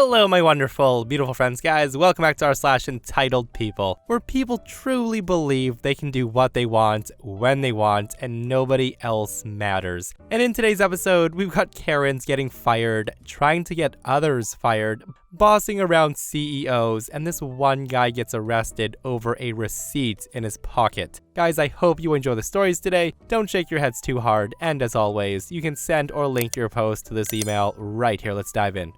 Hello, my wonderful, beautiful friends, guys. Welcome back to r/EntitledPeople, where people truly believe they can do what they want, when they want, and nobody else matters. And in today's episode, we've got Karens getting fired, trying to get others fired, bossing around CEOs, and this one guy gets arrested over a receipt in his pocket. Guys, I hope you enjoy the stories today. Don't shake your heads too hard, and as always, you can send or link your post to this email right here. Let's dive in.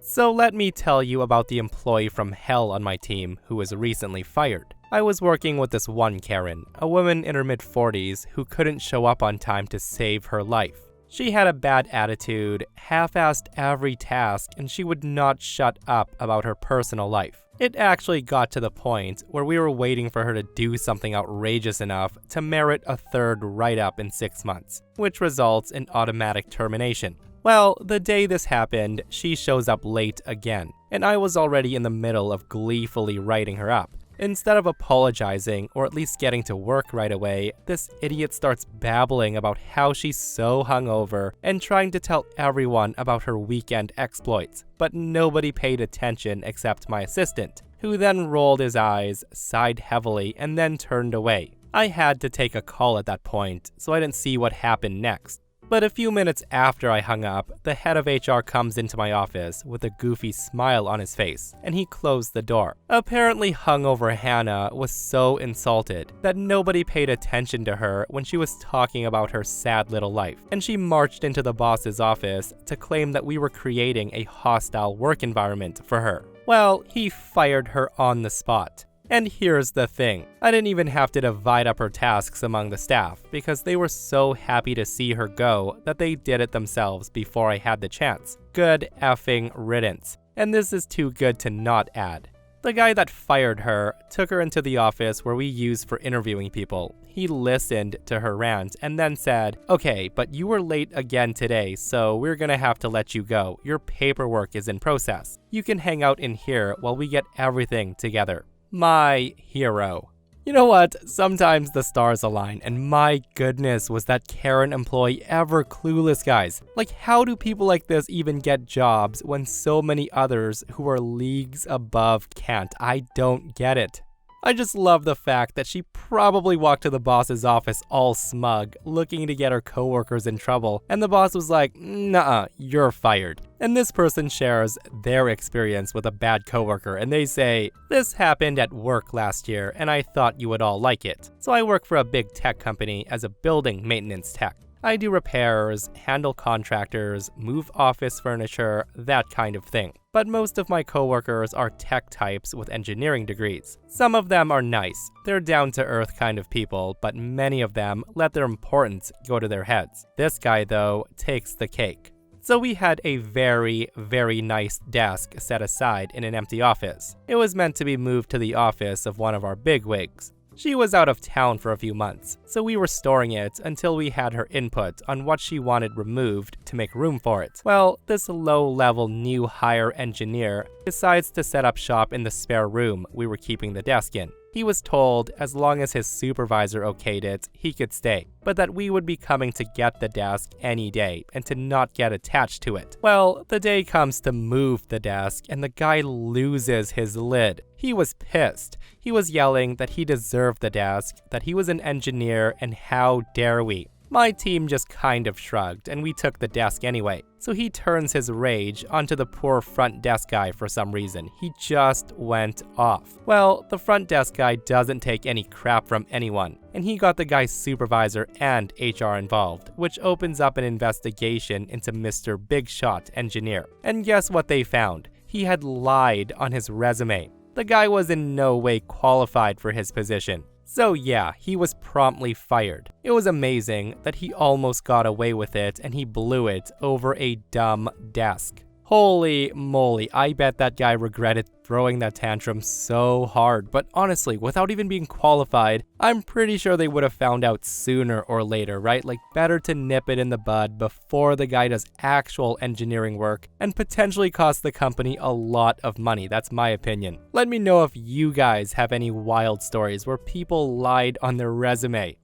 So let me tell you about the employee from hell on my team who was recently fired. I was working with this one Karen, a woman in her mid-40s who couldn't show up on time to save her life. She had a bad attitude, half-assed every task, and she would not shut up about her personal life. It actually got to the point where we were waiting for her to do something outrageous enough to merit a third write-up in 6 months, which results in automatic termination. Well, the day this happened, she shows up late again, and I was already in the middle of gleefully writing her up. Instead of apologizing, or at least getting to work right away, this idiot starts babbling about how she's so hungover and trying to tell everyone about her weekend exploits, but nobody paid attention except my assistant, who then rolled his eyes, sighed heavily, and then turned away. I had to take a call at that point, so I didn't see what happened next. But a few minutes after I hung up, the head of HR comes into my office with a goofy smile on his face, and he closed the door. Apparently hungover Hannah was so insulted that nobody paid attention to her when she was talking about her sad little life, and she marched into the boss's office to claim that we were creating a hostile work environment for her. Well, he fired her on the spot. And here's the thing, I didn't even have to divide up her tasks among the staff because they were so happy to see her go that they did it themselves before I had the chance. Good effing riddance. And this is too good to not add. The guy that fired her took her into the office where we use for interviewing people. He listened to her rant and then said, "Okay, but you were late again today, so we're gonna have to let you go. Your paperwork is in process. You can hang out in here while we get everything together." My hero. You know what? Sometimes the stars align, and my goodness, was that Karen employee ever clueless, guys. Like, how do people like this even get jobs when so many others who are leagues above can't? I don't get it. I just love the fact that she probably walked to the boss's office all smug, looking to get her coworkers in trouble, and the boss was like, "Nuh-uh, you're fired." And this person shares their experience with a bad coworker, and they say, "This happened at work last year, and I thought you would all like it. So I work for a big tech company as a building maintenance tech. I do repairs, handle contractors, move office furniture, that kind of thing. But most of my coworkers are tech types with engineering degrees. Some of them are nice, they're down-to-earth kind of people, but many of them let their importance go to their heads. This guy, though, takes the cake." So we had a very, very nice desk set aside in an empty office. It was meant to be moved to the office of one of our bigwigs. She was out of town for a few months, so we were storing it until we had her input on what she wanted removed to make room for it. Well, this low-level new hire engineer decides to set up shop in the spare room we were keeping the desk in. He was told as long as his supervisor okayed it, he could stay, but that we would be coming to get the desk any day and to not get attached to it. Well, the day comes to move the desk and the guy loses his lid. He was pissed. He was yelling that he deserved the desk, that he was an engineer, and how dare we. My team just kind of shrugged, and we took the desk anyway. So he turns his rage onto the poor front desk guy for some reason. He just went off. Well, the front desk guy doesn't take any crap from anyone, and he got the guy's supervisor and HR involved, which opens up an investigation into Mr. Big Shot Engineer. And guess what they found? He had lied on his resume. The guy was in no way qualified for his position. So yeah, he was promptly fired. It was amazing that he almost got away with it and he blew it over a dumb desk. Holy moly, I bet that guy regretted throwing that tantrum so hard, but honestly, without even being qualified, I'm pretty sure they would have found out sooner or later, right? Like, better to nip it in the bud before the guy does actual engineering work and potentially cost the company a lot of money. That's my opinion. Let me know if you guys have any wild stories where people lied on their resume.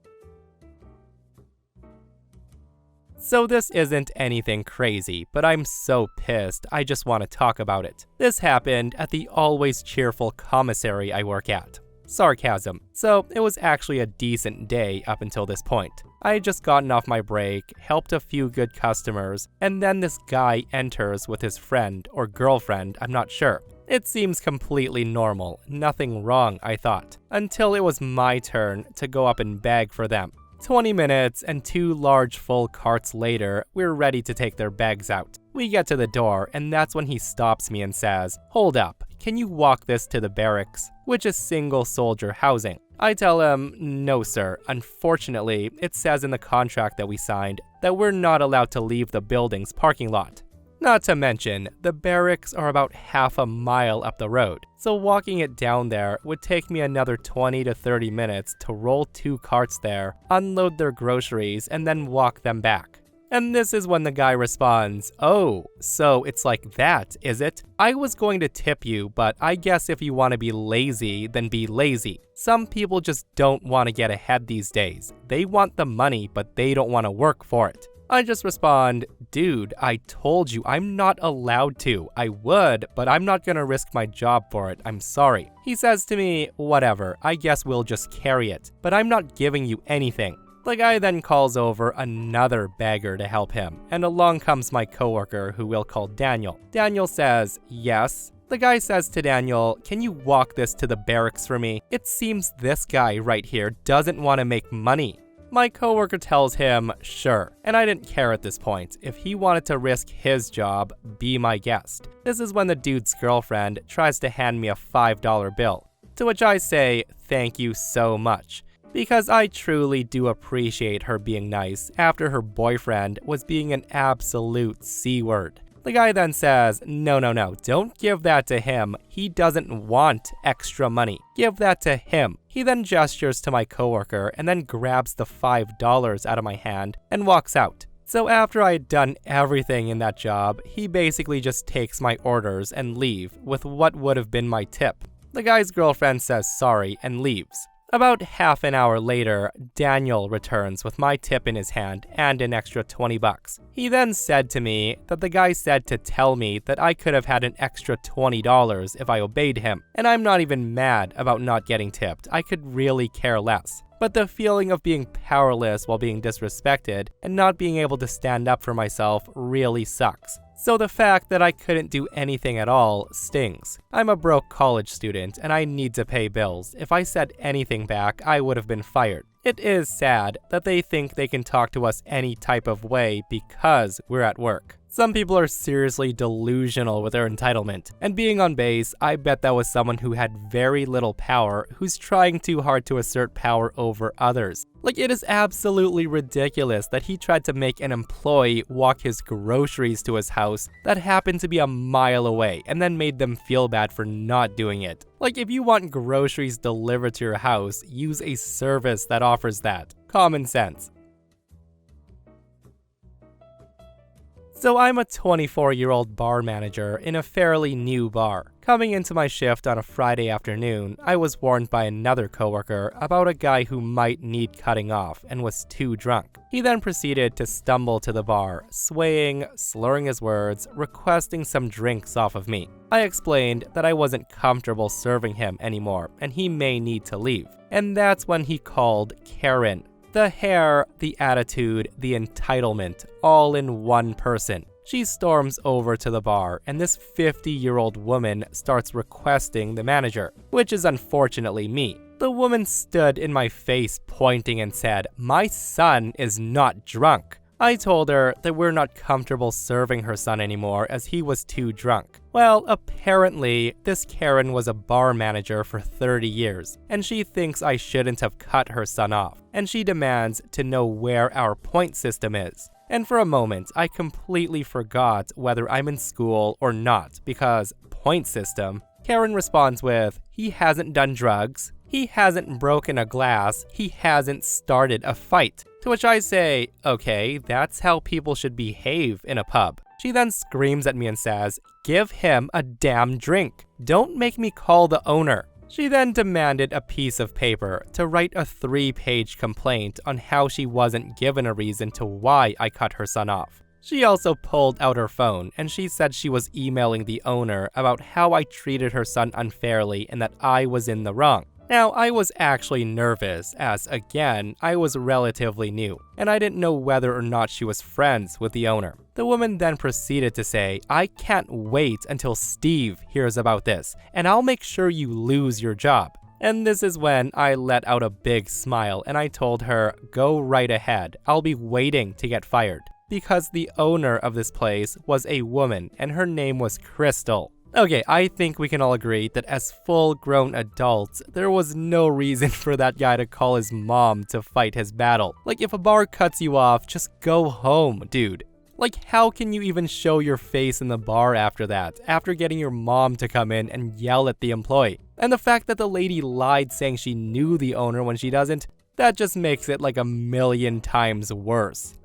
So this isn't anything crazy, but I'm so pissed I just want to talk about it. This happened at the always cheerful commissary I work at. Sarcasm. So it was actually a decent day up until this point. I had just gotten off my break, helped a few good customers, and then this guy enters with his friend or girlfriend, I'm not sure. It seems completely normal, nothing wrong, I thought, until it was my turn to go up and bag for them. 20 minutes and 2 large full carts later, we're ready to take their bags out. We get to the door, and that's when he stops me and says, "Hold up, can you walk this to the barracks?" Which is single soldier housing. I tell him, "No sir, unfortunately, it says in the contract that we signed that we're not allowed to leave the building's parking lot." Not to mention, the barracks are about half a mile up the road, so walking it down there would take me another 20 to 30 minutes to roll 2 carts there, unload their groceries, and then walk them back. And this is when the guy responds, "Oh, so it's like that, is it? I was going to tip you, but I guess if you want to be lazy, then be lazy. Some people just don't want to get ahead these days. They want the money, but they don't want to work for it." I just respond, "Dude, I told you I'm not allowed to. I would, but I'm not gonna risk my job for it. I'm sorry." He says to me, "Whatever, I guess we'll just carry it, but I'm not giving you anything." The guy then calls over another bagger to help him, and along comes my coworker, who we'll call Daniel. Daniel says, "Yes." The guy says to Daniel, "Can you walk this to the barracks for me? It seems this guy right here doesn't want to make money." My coworker tells him, "Sure," and I didn't care at this point. If he wanted to risk his job, be my guest. This is when the dude's girlfriend tries to hand me a $5 bill, to which I say, "Thank you so much," because I truly do appreciate her being nice after her boyfriend was being an absolute C-word. The guy then says, No, don't give that to him. He doesn't want extra money. Give that to him." He then gestures to my coworker and then grabs the $5 out of my hand and walks out. So after I had done everything in that job, he basically just takes my orders and leave with what would have been my tip. The guy's girlfriend says sorry and leaves. About half an hour later, Daniel returns with my tip in his hand and an extra $20. He then said to me that the guy said to tell me that I could have had an extra $20 if I obeyed him, and I'm not even mad about not getting tipped. I could really care less. But the feeling of being powerless while being disrespected and not being able to stand up for myself really sucks. So the fact that I couldn't do anything at all stings. I'm a broke college student and I need to pay bills. If I said anything back, I would have been fired. It is sad that they think they can talk to us any type of way because we're at work. Some people are seriously delusional with their entitlement, and being on base, I bet that was someone who had very little power who's trying too hard to assert power over others. Like, it is absolutely ridiculous that he tried to make an employee walk his groceries to his house that happened to be a mile away and then made them feel bad for not doing it. Like, if you want groceries delivered to your house, use a service that offers that. Common sense. So I'm a 24-year-old bar manager in a fairly new bar. Coming into my shift on a Friday afternoon, I was warned by another coworker about a guy who might need cutting off and was too drunk. He then proceeded to stumble to the bar, swaying, slurring his words, requesting some drinks off of me. I explained that I wasn't comfortable serving him anymore and he may need to leave. And that's when he called Karen. The hair, the attitude, the entitlement, all in one person. She storms over to the bar, and this 50-year-old woman starts requesting the manager, which is unfortunately me. The woman stood in my face pointing and said, "My son is not drunk." I told her that we're not comfortable serving her son anymore as he was too drunk. Well, apparently, this Karen was a bar manager for 30 years, and she thinks I shouldn't have cut her son off, and she demands to know where our point system is. And for a moment, I completely forgot whether I'm in school or not, because point system? Karen responds with, "He hasn't done drugs, he hasn't broken a glass, he hasn't started a fight." To which I say, "Okay, that's how people should behave in a pub." She then screams at me and says, "Give him a damn drink. Don't make me call the owner." She then demanded a piece of paper to write a 3-page complaint on how she wasn't given a reason to why I cut her son off. She also pulled out her phone and she said she was emailing the owner about how I treated her son unfairly and that I was in the wrong. Now, I was actually nervous as, again, I was relatively new, and I didn't know whether or not she was friends with the owner. The woman then proceeded to say, "I can't wait until Steve hears about this, and I'll make sure you lose your job." And this is when I let out a big smile and I told her, "Go right ahead, I'll be waiting to get fired." Because the owner of this place was a woman and her name was Crystal. Okay, I think we can all agree that as full-grown adults, there was no reason for that guy to call his mom to fight his battle. Like, if a bar cuts you off, just go home, dude. Like, how can you even show your face in the bar after that, after getting your mom to come in and yell at the employee? And the fact that the lady lied saying she knew the owner when she doesn't, that just makes it like a million times worse.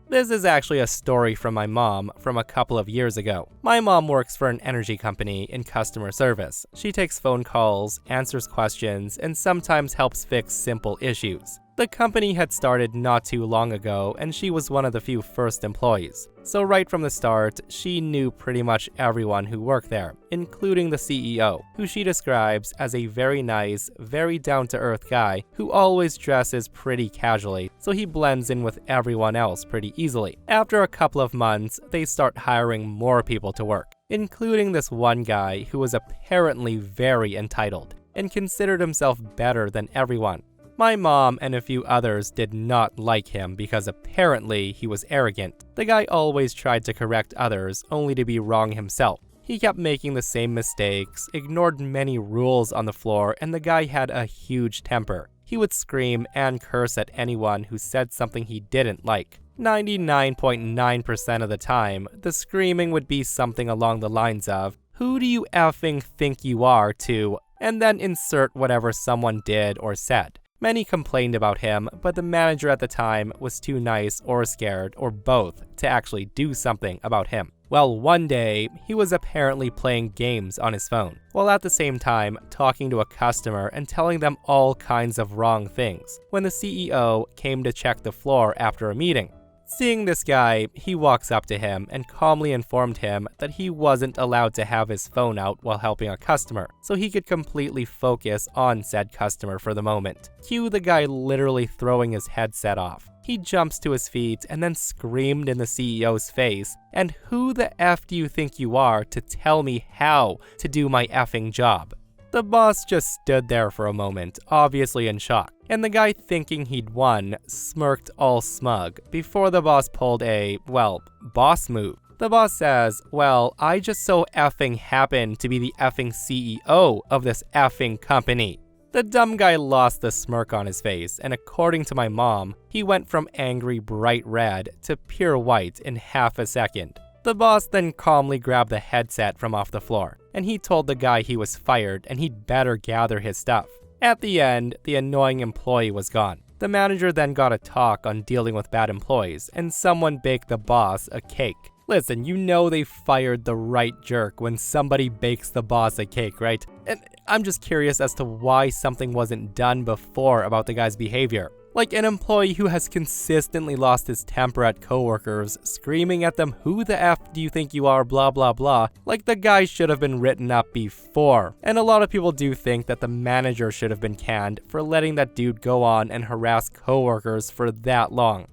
This is actually a story from my mom from a couple of years ago. My mom works for an energy company in customer service. She takes phone calls, answers questions, and sometimes helps fix simple issues. The company had started not too long ago, and she was one of the few first employees. So right from the start, she knew pretty much everyone who worked there, including the CEO, who she describes as a very nice, very down-to-earth guy who always dresses pretty casually, so he blends in with everyone else pretty easily. After a couple of months, they start hiring more people to work, including this one guy who was apparently very entitled and considered himself better than everyone. My mom and a few others did not like him because apparently he was arrogant. The guy always tried to correct others only to be wrong himself. He kept making the same mistakes, ignored many rules on the floor, and the guy had a huge temper. He would scream and curse at anyone who said something he didn't like. 99.9% of the time, the screaming would be something along the lines of, "Who do you effing think you are to?" and then insert whatever someone did or said. Many complained about him, but the manager at the time was too nice or scared, or both, to actually do something about him. Well, one day, he was apparently playing games on his phone, while at the same time talking to a customer and telling them all kinds of wrong things, when the CEO came to check the floor after a meeting. Seeing this guy, he walks up to him and calmly informed him that he wasn't allowed to have his phone out while helping a customer, so he could completely focus on said customer for the moment. Cue the guy literally throwing his headset off. He jumps to his feet and then screamed in the CEO's face, "And who the F do you think you are to tell me how to do my effing job?" The boss just stood there for a moment, obviously in shock, and the guy thinking he'd won smirked all smug before the boss pulled a, well, boss move. The boss says, "Well, I just so effing happen to be the effing CEO of this effing company." The dumb guy lost the smirk on his face, and according to my mom, he went from angry bright red to pure white in half a second. The boss then calmly grabbed the headset from off the floor, and he told the guy he was fired and he'd better gather his stuff. At the end, the annoying employee was gone. The manager then got a talk on dealing with bad employees, and someone baked the boss a cake. Listen, you know they fired the right jerk when somebody bakes the boss a cake, right? And I'm just curious as to why something wasn't done before about the guy's behavior. Like an employee who has consistently lost his temper at coworkers, screaming at them, "Who the F do you think you are, blah blah blah," like the guy should have been written up before. And a lot of people do think that the manager should have been canned for letting that dude go on and harass coworkers for that long.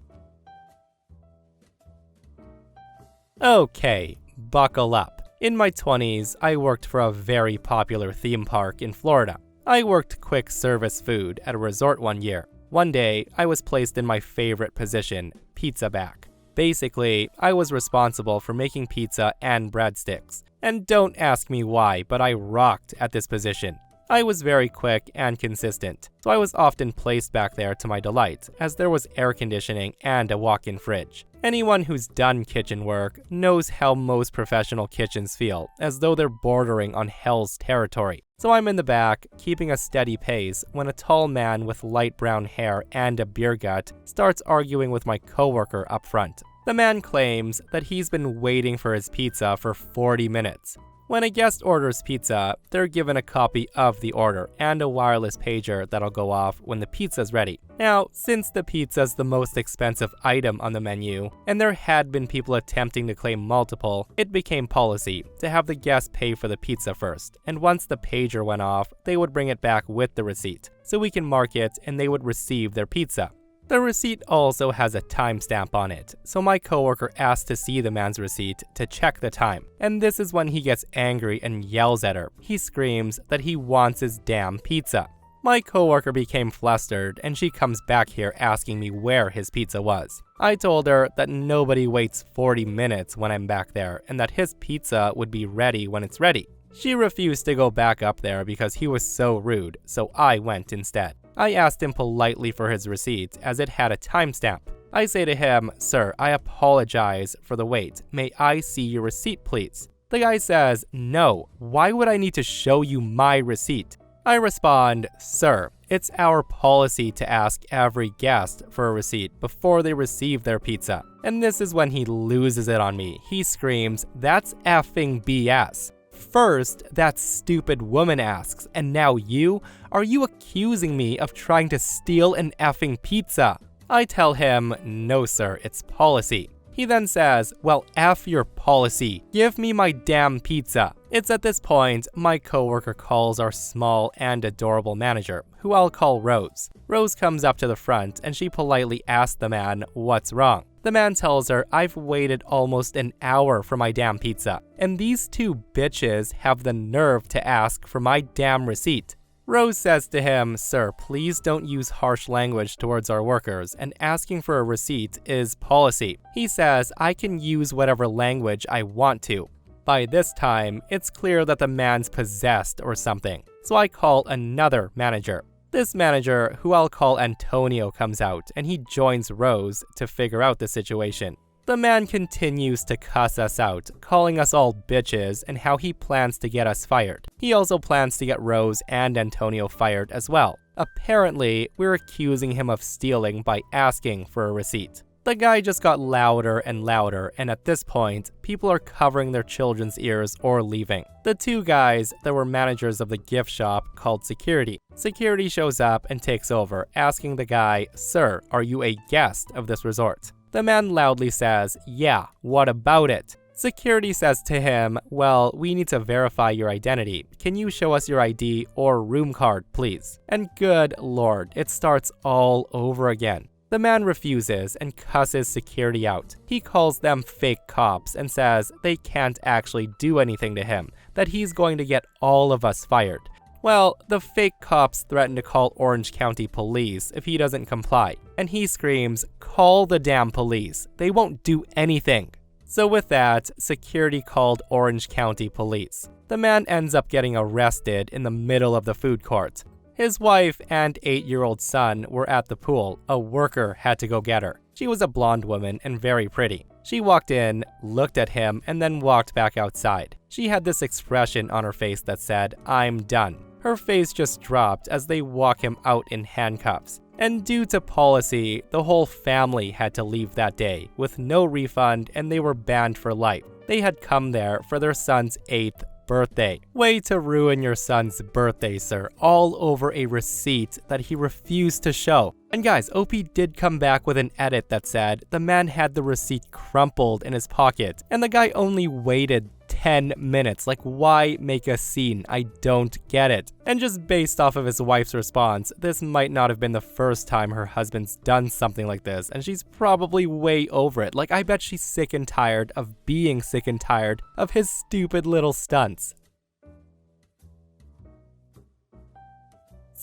Okay, buckle up. In my 20s, I worked for a very popular theme park in Florida. I worked quick service food at a resort one year. One day, I was placed in my favorite position, pizza back. Basically, I was responsible for making pizza and breadsticks. And don't ask me why, but I rocked at this position. I was very quick and consistent, so I was often placed back there to my delight, as there was air conditioning and a walk-in fridge. Anyone who's done kitchen work knows how most professional kitchens feel, as though they're bordering on hell's territory. So I'm in the back, keeping a steady pace, when a tall man with light brown hair and a beer gut starts arguing with my coworker up front. The man claims that he's been waiting for his pizza for 40 minutes. When a guest orders pizza, they're given a copy of the order and a wireless pager that'll go off when the pizza's ready. Now, since the pizza's the most expensive item on the menu, and there had been people attempting to claim multiple, it became policy to have the guest pay for the pizza first, and once the pager went off, they would bring it back with the receipt, so we can mark it and they would receive their pizza. The receipt also has a timestamp on it, so my coworker asked to see the man's receipt to check the time, and this is when he gets angry and yells at her. He screams that he wants his damn pizza. My coworker became flustered and she comes back here asking me where his pizza was. I told her that nobody waits 40 minutes when I'm back there and that his pizza would be ready when it's ready. She refused to go back up there because he was so rude, so I went instead. I asked him politely for his receipt as it had a timestamp. I say to him, "Sir, I apologize for the wait. May I see your receipt, please?" The guy says, "No, why would I need to show you my receipt?" I respond, "Sir, it's our policy to ask every guest for a receipt before they receive their pizza." And this is when he loses it on me. He screams, "That's effing BS. First, that stupid woman asks, and now you? Are you accusing me of trying to steal an effing pizza?" I tell him, "No sir, it's policy." He then says, "Well, F your policy. Give me my damn pizza." It's at this point, my coworker calls our small and adorable manager, who I'll call Rose. Rose comes up to the front and she politely asks the man what's wrong. The man tells her, "I've waited almost an hour for my damn pizza, and these two bitches have the nerve to ask for my damn receipt." Rose says to him, "Sir, please don't use harsh language towards our workers, and asking for a receipt is policy." He says, "I can use whatever language I want to." By this time, it's clear that the man's possessed or something, so I call another manager. This manager, who I'll call Antonio, comes out and he joins Rose to figure out the situation. The man continues to cuss us out, calling us all bitches and how he plans to get us fired. He also plans to get Rose and Antonio fired as well. Apparently, we're accusing him of stealing by asking for a receipt. The guy just got louder and louder, and at this point, people are covering their children's ears or leaving. The two guys that were managers of the gift shop called security. Security shows up and takes over, asking the guy, "Sir, are you a guest of this resort?" The man loudly says, "Yeah, what about it?" Security says to him, "Well, we need to verify your identity. Can you show us your ID or room card, please?" And good lord, it starts all over again. The man refuses and cusses security out. He calls them fake cops and says they can't actually do anything to him, that he's going to get all of us fired. Well, the fake cops threaten to call Orange County police if he doesn't comply, and he screams, "Call the damn police. They won't do anything." So with that, security called Orange County police. The man ends up getting arrested in the middle of the food court. His wife and 8-year-old son were at the pool. A worker had to go get her. She was a blonde woman and very pretty. She walked in, looked at him, and then walked back outside. She had this expression on her face that said, "I'm done." Her face just dropped as they walk him out in handcuffs. And due to policy, the whole family had to leave that day with no refund, and they were banned for life. They had come there for their son's 8th birthday. Way to ruin your son's birthday, sir, all over a receipt that he refused to show. And guys, OP did come back with an edit that said the man had the receipt crumpled in his pocket, and the guy only waited 10 minutes. Like, why make a scene? I don't get it. And just based off of his wife's response, this might not have been the first time her husband's done something like this, and she's probably way over it. Like, I bet she's sick and tired of being sick and tired of his stupid little stunts.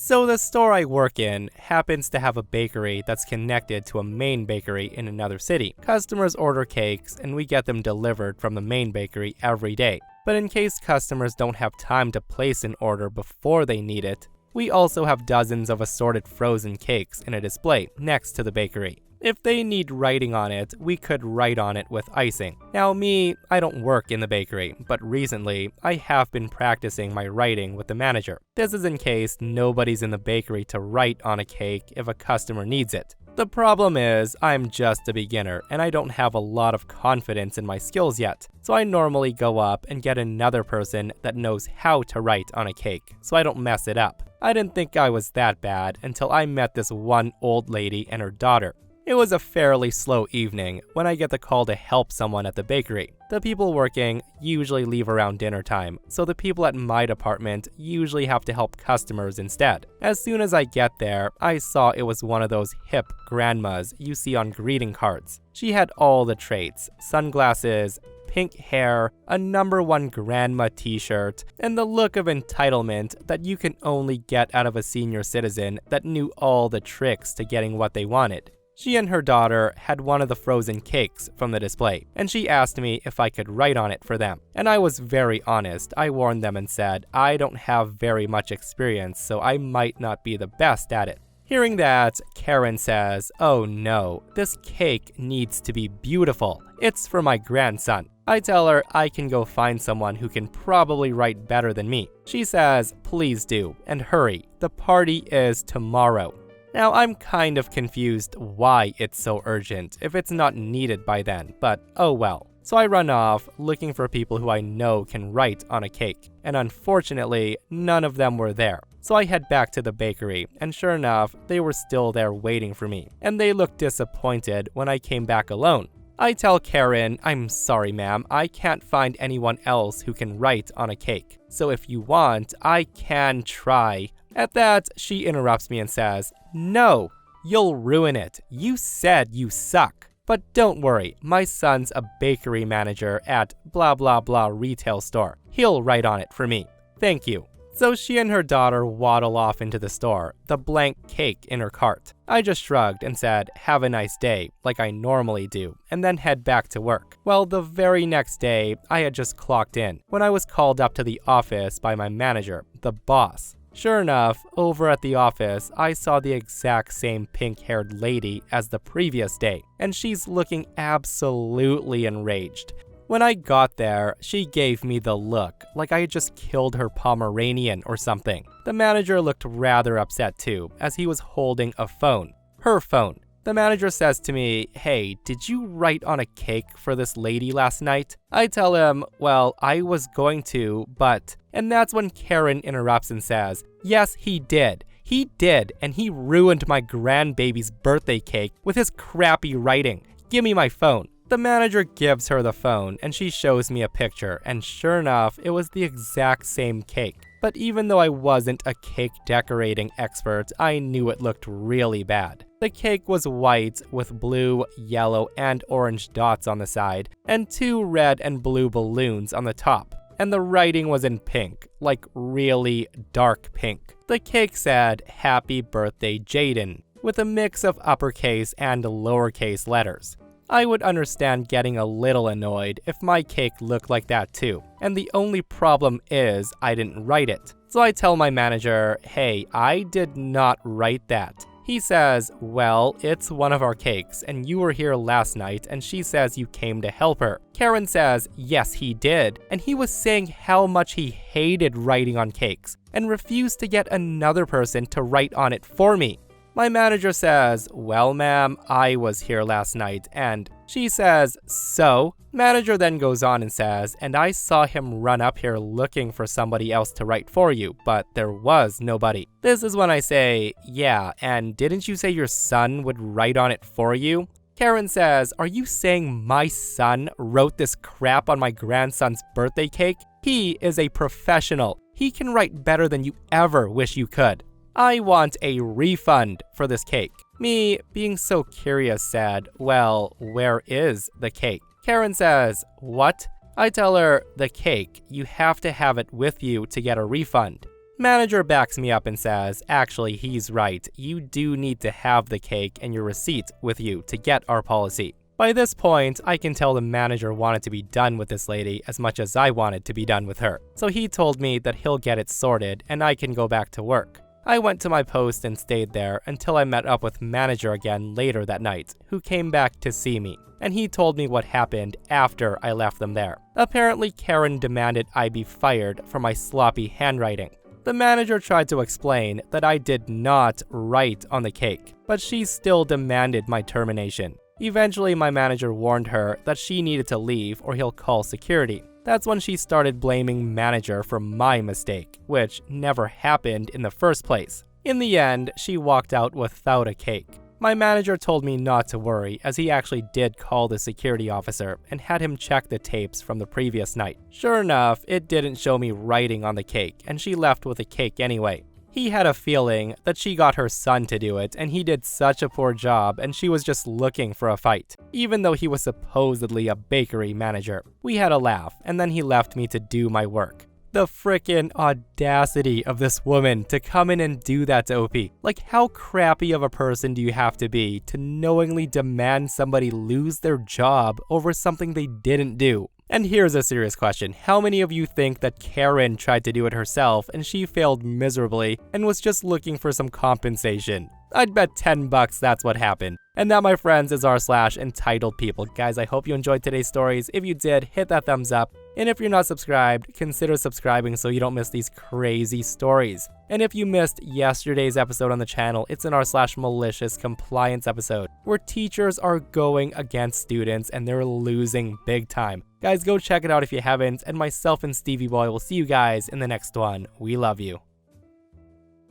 So the store I work in happens to have a bakery that's connected to a main bakery in another city. Customers order cakes and we get them delivered from the main bakery every day. But in case customers don't have time to place an order before they need it, we also have dozens of assorted frozen cakes in a display next to the bakery. If they need writing on it, we could write on it with icing. Now me, I don't work in the bakery, but recently, I have been practicing my writing with the manager. This is in case nobody's in the bakery to write on a cake if a customer needs it. The problem is, I'm just a beginner and I don't have a lot of confidence in my skills yet, so I normally go up and get another person that knows how to write on a cake so I don't mess it up. I didn't think I was that bad until I met this one old lady and her daughter. It was a fairly slow evening when I get the call to help someone at the bakery. The people working usually leave around dinner time, so the people at my department usually have to help customers instead. As soon as I get there, I saw it was one of those hip grandmas you see on greeting cards. She had all the traits: sunglasses, pink hair, a #1 grandma t-shirt, and the look of entitlement that you can only get out of a senior citizen that knew all the tricks to getting what they wanted. She and her daughter had one of the frozen cakes from the display, and she asked me if I could write on it for them. And I was very honest. I warned them and said, I don't have very much experience, so I might not be the best at it. Hearing that, Karen says, oh no, this cake needs to be beautiful. It's for my grandson. I tell her I can go find someone who can probably write better than me. She says, please do, and hurry. The party is tomorrow. Now, I'm kind of confused why it's so urgent if it's not needed by then, but oh well. So I run off looking for people who I know can write on a cake, and unfortunately, none of them were there. So I head back to the bakery, and sure enough, they were still there waiting for me, and they looked disappointed when I came back alone. I tell Karen, I'm sorry ma'am, I can't find anyone else who can write on a cake. So if you want, I can try. At that, she interrupts me and says, no, you'll ruin it. You said you suck. But don't worry, my son's a bakery manager at blah blah blah retail store. He'll write on it for me. Thank you. So she and her daughter waddle off into the store, the blank cake in her cart. I just shrugged and said, have a nice day, like I normally do, and then head back to work. Well, the very next day, I had just clocked in when I was called up to the office by my manager, the boss. Sure enough, over at the office, I saw the exact same pink-haired lady as the previous day, and she's looking absolutely enraged. When I got there, she gave me the look, like I had just killed her Pomeranian or something. The manager looked rather upset too, as he was holding a phone. Her phone. The manager says to me, hey, did you write on a cake for this lady last night? I tell him, well, I was going to, but... And that's when Karen interrupts and says, yes, he did. He did, and he ruined my grandbaby's birthday cake with his crappy writing. Give me my phone. The manager gives her the phone, and she shows me a picture, and sure enough, it was the exact same cake. But even though I wasn't a cake decorating expert, I knew it looked really bad. The cake was white with blue, yellow, and orange dots on the side, and 2 red and blue balloons on the top. And the writing was in pink, like really dark pink. The cake said, Happy Birthday Jaden, with a mix of uppercase and lowercase letters. I would understand getting a little annoyed if my cake looked like that too, and the only problem is I didn't write it. So I tell my manager, hey, I did not write that. He says, well, it's one of our cakes, and you were here last night, and she says you came to help her. Karen says, yes, he did, and he was saying how much he hated writing on cakes, and refused to get another person to write on it for me. My manager says, well, ma'am, I was here last night, and she says, so? Manager then goes on and says, and I saw him run up here looking for somebody else to write for you, but there was nobody. This is when I say, yeah, and didn't you say your son would write on it for you? Karen says, are you saying my son wrote this crap on my grandson's birthday cake? He is a professional. He can write better than you ever wish you could. I want a refund for this cake. Me, being so curious, said, well, where is the cake? Karen says, what? I tell her, the cake, you have to have it with you to get a refund. Manager backs me up and says, actually, he's right. You do need to have the cake and your receipt with you to get our policy. By this point, I can tell the manager wanted to be done with this lady as much as I wanted to be done with her. So he told me that he'll get it sorted and I can go back to work. I went to my post and stayed there until I met up with manager again later that night, who came back to see me, and he told me what happened after I left them there. Apparently, Karen demanded I be fired for my sloppy handwriting. The manager tried to explain that I did not write on the cake, but she still demanded my termination. Eventually, my manager warned her that she needed to leave or he'll call security. That's when she started blaming manager for my mistake, which never happened in the first place. In the end, she walked out without a cake. My manager told me not to worry, as he actually did call the security officer and had him check the tapes from the previous night. Sure enough, it didn't show me writing on the cake, and she left with a cake anyway. He had a feeling that she got her son to do it, and he did such a poor job, and she was just looking for a fight, even though he was supposedly a bakery manager. We had a laugh, and then he left me to do my work. The frickin' audacity of this woman to come in and do that to OP. Like, how crappy of a person do you have to be to knowingly demand somebody lose their job over something they didn't do? And here's a serious question. How many of you think that Karen tried to do it herself and she failed miserably and was just looking for some compensation? I'd bet $10 that's what happened. And that, my friends, is r/EntitledPeople. Guys, I hope you enjoyed today's stories. If you did, hit that thumbs up. And if you're not subscribed, consider subscribing so you don't miss these crazy stories. And if you missed yesterday's episode on the channel, it's an r/malicious compliance episode, where teachers are going against students and they're losing big time. Guys, go check it out if you haven't, and myself and Stevie Boy will see you guys in the next one. We love you.